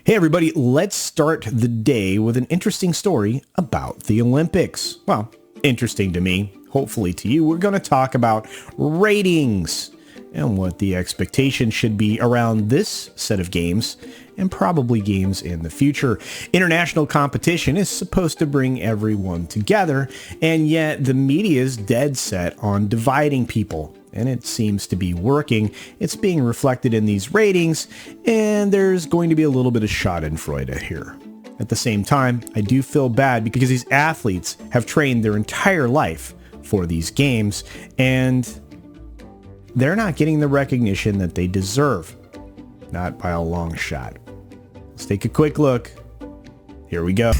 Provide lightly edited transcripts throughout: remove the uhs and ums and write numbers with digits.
Hey everybody, let's start the day with an interesting story about the Olympics. Well, interesting to me, hopefully to you. We're going to talk about ratings and what the expectation should be around this set of games and probably games in the future. International competition is supposed to bring everyone together, and yet the media is dead set on dividing people. And it seems to be working. It's being reflected in these ratings, and there's going to be a little bit of schadenfreude here. At the same time, I do feel bad because these athletes have trained their entire life for these games, and they're not getting the recognition that they deserve. Not by a long shot. Let's take a quick look. Here we go.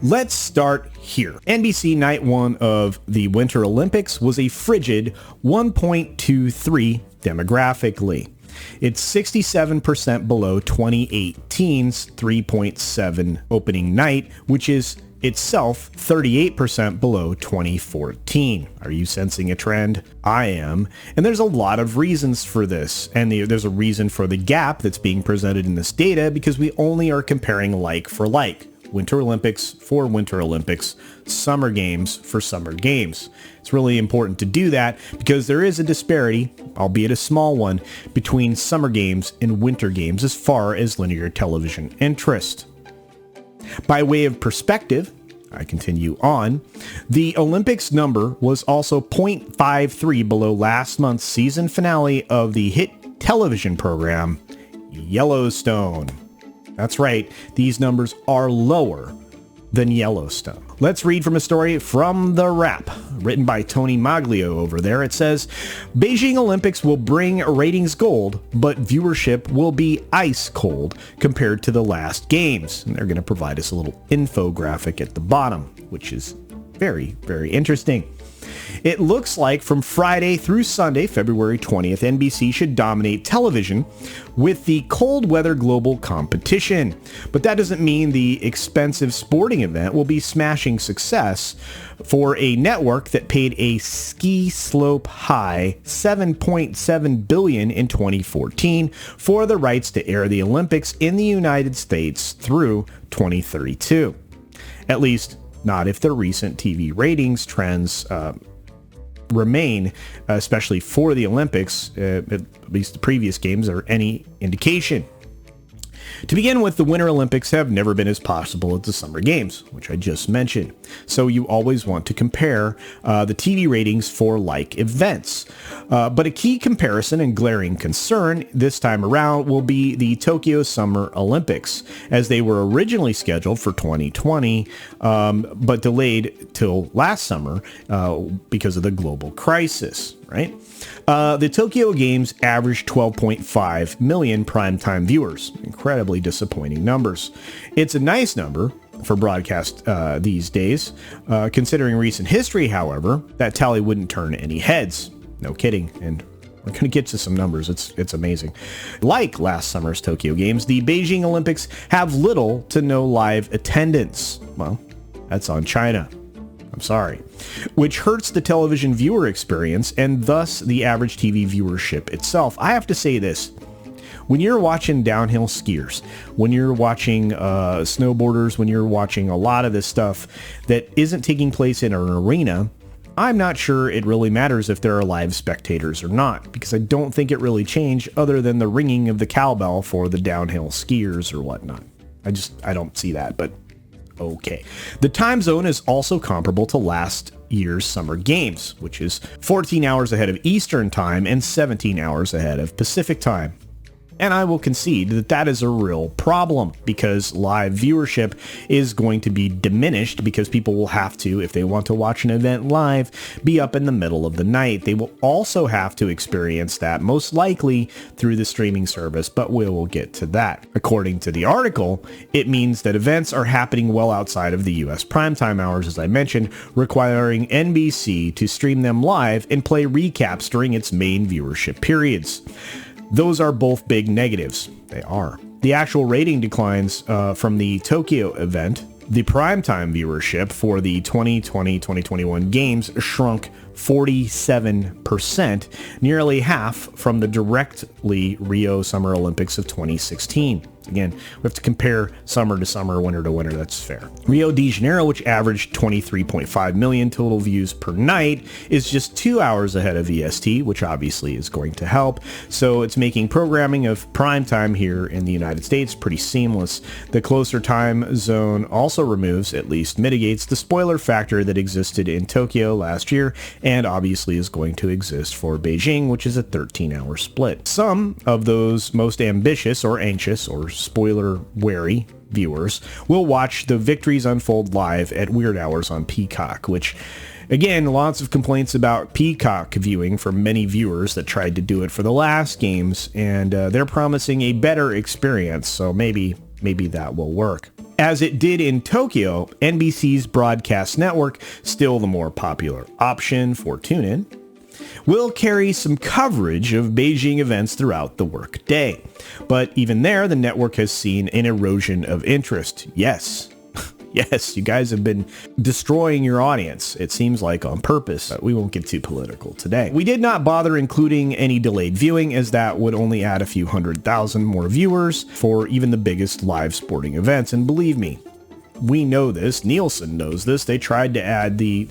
Let's start here. NBC Night 1 of the Winter Olympics was a frigid 1.23 demographically. It's 67% below 2018's 3.7 opening night, which is itself 38% below 2014. Are you sensing a trend? I am. And there's a lot of reasons for this. And there's a reason for the gap that's being presented in this data because we only are comparing like for like. Winter Olympics for Winter Olympics, Summer Games for Summer Games. It's really important to do that because there is a disparity, albeit a small one, between Summer Games and Winter Games as far as linear television interest. By way of perspective, I continue on, the Olympics number was also 0.53 below last month's season finale of the hit television program, Yellowstone. That's right, these numbers are lower than Yellowstone. Let's read from a story from The Wrap, written by Tony Maglio over there. It says, Beijing Olympics will bring ratings gold, but viewership will be ice cold compared to the last games. And they're going to provide us a little infographic at the bottom, which is very, very interesting. It looks like from Friday through Sunday, February 20th, NBC should dominate television with the cold weather global competition. But that doesn't mean the expensive sporting event will be smashing success for a network that paid a ski slope high $7.7 billion in 2014 for the rights to air the Olympics in the United States through 2032. At least not if the recent TV ratings trends remain, especially for the Olympics, at least the previous games, are any indication. To begin with, the Winter Olympics have never been as possible as the Summer Games, which I just mentioned. So you always want to compare the TV ratings for like events. But a key comparison and glaring concern this time around will be the Tokyo Summer Olympics, as they were originally scheduled for 2020, but delayed till last summer because of the global crisis, right? The Tokyo Games averaged 12.5 million primetime viewers. Incredibly disappointing numbers. It's a nice number for broadcast these days. Considering recent history, however, that tally wouldn't turn any heads. No kidding. And we're going to get to some numbers. It's amazing. Like last summer's Tokyo Games, the Beijing Olympics have little to no live attendance. Well, that's on China. I'm sorry, which hurts the television viewer experience and thus the average TV viewership itself. I have to say this. When you're watching downhill skiers, when you're watching snowboarders, when you're watching a lot of this stuff that isn't taking place in an arena, I'm not sure it really matters if there are live spectators or not, because I don't think it really changed other than the ringing of the cowbell for the downhill skiers or whatnot. I don't see that, but okay. The time zone is also comparable to last year's Summer Games, which is 14 hours ahead of Eastern Time and 17 hours ahead of Pacific Time. And I will concede that that is a real problem because live viewership is going to be diminished because people will have to, if they want to watch an event live, be up in the middle of the night. They will also have to experience that most likely through the streaming service, but we will get to that. According to the article, it means that events are happening well outside of the US primetime hours, as I mentioned, requiring NBC to stream them live and play recaps during its main viewership periods. Those are both big negatives. They are. The actual rating declines from the Tokyo event. The primetime viewership for the 2020-2021 games shrunk 47%, nearly half from the directly Rio Summer Olympics of 2016. Again, we have to compare summer to summer, winter to winter. That's fair. Rio de Janeiro, which averaged 23.5 million total views per night, is just 2 hours ahead of EST, which obviously is going to help. So it's making programming of prime time here in the United States pretty seamless. The closer time zone also removes, at least mitigates, the spoiler factor that existed in Tokyo last year, and obviously is going to exist for Beijing, which is a 13-hour split. Some of those most ambitious or anxious or spoiler-wary viewers will watch the victories unfold live at weird hours on Peacock, which, again, lots of complaints about Peacock viewing from many viewers that tried to do it for the last games, and they're promising a better experience, so maybe that will work. As it did in Tokyo, NBC's broadcast network, still the more popular option for TuneIn, will carry some coverage of Beijing events throughout the workday. But even there, the network has seen an erosion of interest. Yes, you guys have been destroying your audience, it seems like on purpose. But we won't get too political today. We did not bother including any delayed viewing, as that would only add a few 100,000 more viewers for even the biggest live sporting events. And believe me, we know this. Nielsen knows this. They tried to add the,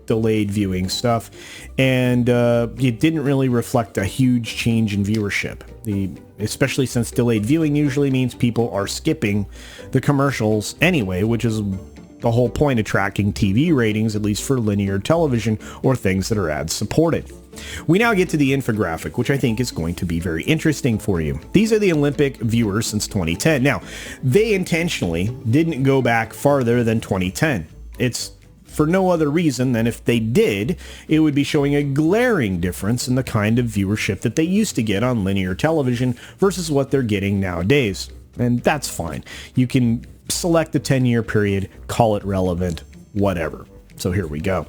delayed viewing stuff, and it didn't really reflect a huge change in viewership. Especially since delayed viewing usually means people are skipping the commercials anyway, which is the whole point of tracking TV ratings, at least for linear television or things that are ad supported. We now get to the infographic, which I think is going to be very interesting for you. These are the Olympic viewers since 2010. Now, they intentionally didn't go back farther than 2010. It's for no other reason than if they did, it would be showing a glaring difference in the kind of viewership that they used to get on linear television versus what they're getting nowadays. And that's fine. You can select the 10-year period, call it relevant, whatever. So here we go.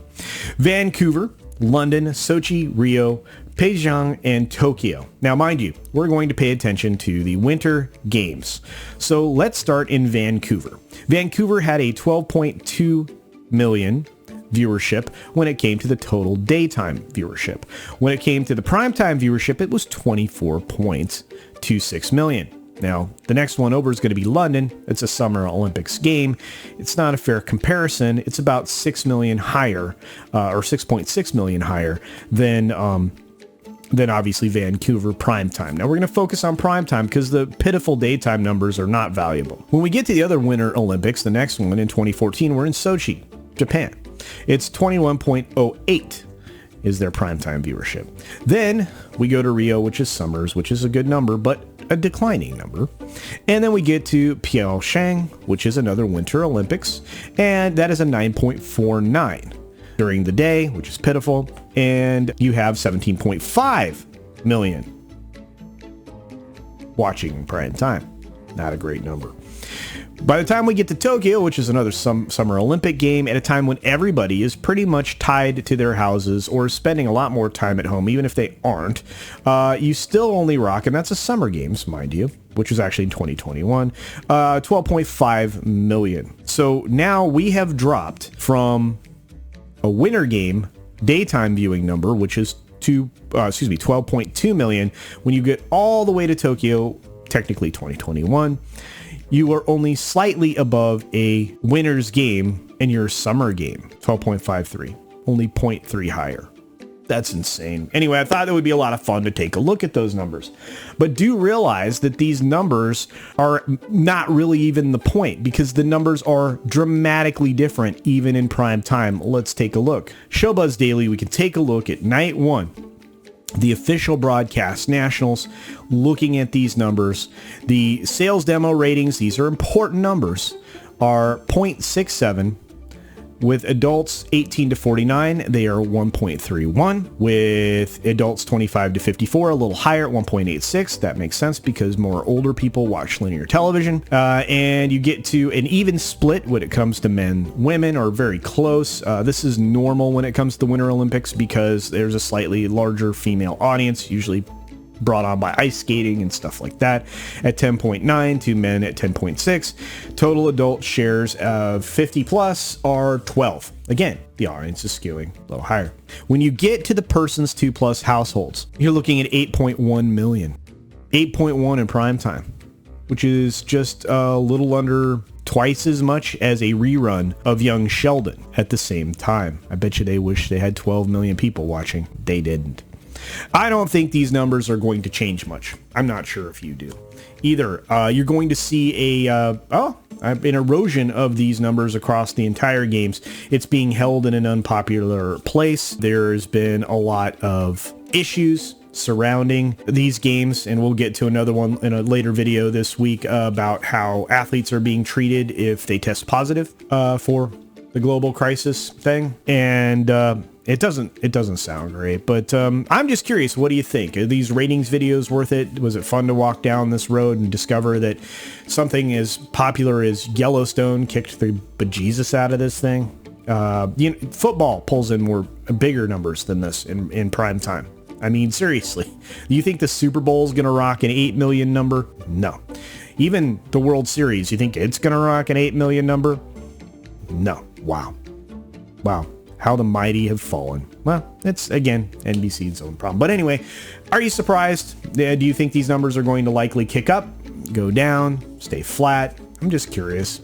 Vancouver, London, Sochi, Rio, Beijing, and Tokyo. Now, mind you, we're going to pay attention to the Winter Games. So let's start in Vancouver. Vancouver had a 12.2 million viewership when it came to the total daytime viewership. When it came to the primetime viewership, it was 24.26 million. Now, the next one over is going to be London. It's a Summer Olympics game. It's not a fair comparison. It's about 6 million higher, or 6.6 million higher than obviously Vancouver primetime. Now we're going to focus on primetime because the pitiful daytime numbers are not valuable. When we get to the other Winter Olympics, the next one in 2014, we're in Sochi, Japan. It's 21.08 is their primetime viewership. Then we go to Rio, which is summers, which is a good number, but a declining number. And then we get to Pyeongchang, which is another Winter Olympics, and that is a 9.49 during the day, which is pitiful. And you have 17.5 million watching prime time. Not a great number. By the time we get to Tokyo, which is another Summer Olympic game, at a time when everybody is pretty much tied to their houses or spending a lot more time at home, even if they aren't, you still only rock, and that's a Summer Games, mind you, which was actually in 2021, 12.5 million. So now we have dropped from a Winter Game daytime viewing number, which is 12.2 million. When you get all the way to Tokyo, technically 2021, you are only slightly above a Winter's Game in your Summer Game, 12.53, only 0.3 higher. That's insane. Anyway, I thought it would be a lot of fun to take a look at those numbers. But do realize that these numbers are not really even the point, because the numbers are dramatically different even in prime time. Let's take a look. Showbuzz Daily, we can take a look at night one. The official broadcast nationals, looking at these numbers. The sales demo ratings, these are important numbers, are 0.67. With adults 18 to 49, they are 1.31. With adults 25 to 54, a little higher at 1.86. That makes sense because more older people watch linear television. And you get to an even split when it comes to men, women are very close. This is normal when it comes to the Winter Olympics because there's a slightly larger female audience, usually brought on by ice skating and stuff like that at 10.9 to men at 10.6. Total adult shares of 50 plus are 12. Again, the audience is skewing a little higher. When you get to the person's 2 plus households, you're looking at 8.1 million. 8.1 in prime time, which is just a little under twice as much as a rerun of Young Sheldon at the same time. I bet you they wish they had 12 million people watching. They didn't. I don't think these numbers are going to change much. I'm not sure if you do. Either you're going to see an erosion of these numbers across the entire games. It's being held in an unpopular place. There's been a lot of issues surrounding these games, and we'll get to another one in a later video this week about how athletes are being treated if they test positive for the global crisis thing. And it doesn't sound great, but I'm just curious, what do you think? Are these ratings videos worth it? Was it fun to walk down this road and discover that something as popular as Yellowstone kicked the bejesus out of this thing? Football pulls in more bigger numbers than this in prime time. I mean, seriously, do you think the Super Bowl is going to rock an 8 million number? No. Even the World Series, you think it's going to rock an 8 million number? No. Wow. How the mighty have fallen. Well, it's, again, NBC's own problem. But anyway, are you surprised? Do you think these numbers are going to likely kick up, go down, stay flat? I'm just curious.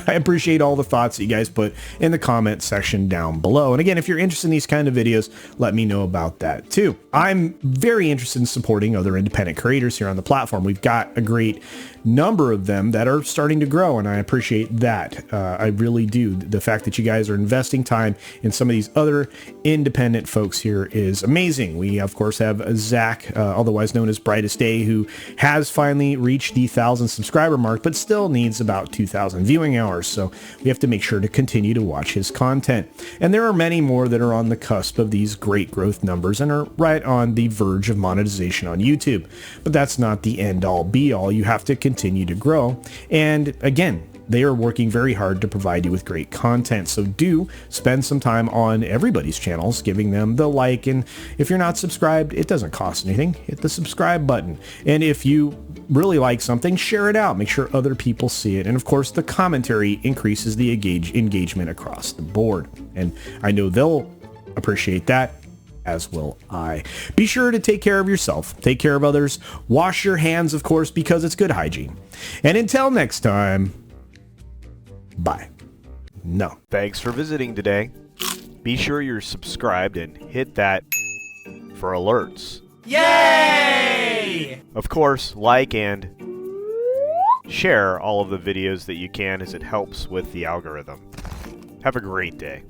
I appreciate all the thoughts that you guys put in the comment section down below. And again, if you're interested in these kind of videos, let me know about that too. I'm very interested in supporting other independent creators here on the platform. We've got a great number of them that are starting to grow, and I appreciate that. I really do. The fact that you guys are investing time in some of these other independent folks here is amazing. We, of course, have Zach, otherwise known as Brightest Day, who has finally reached the 1,000 subscriber mark, but still needs about 2,000 viewing hours. So we have to make sure to continue to watch his content. And there are many more that are on the cusp of these great growth numbers and are right on the verge of monetization on YouTube. But that's not the end all be all. You have to continue to grow. And again, they are working very hard to provide you with great content. So do spend some time on everybody's channels, giving them the like. And if you're not subscribed, it doesn't cost anything. Hit the subscribe button. And if you really like something, share it out. Make sure other people see it. And of course, the commentary increases the engagement across the board. And I know they'll appreciate that, as will I. Be sure to take care of yourself, take care of others, wash your hands, of course, because it's good hygiene. And until next time, bye. No. Thanks for visiting today. Be sure you're subscribed and hit that for alerts. Yay! Of course, like and share all of the videos that you can, as it helps with the algorithm. Have a great day.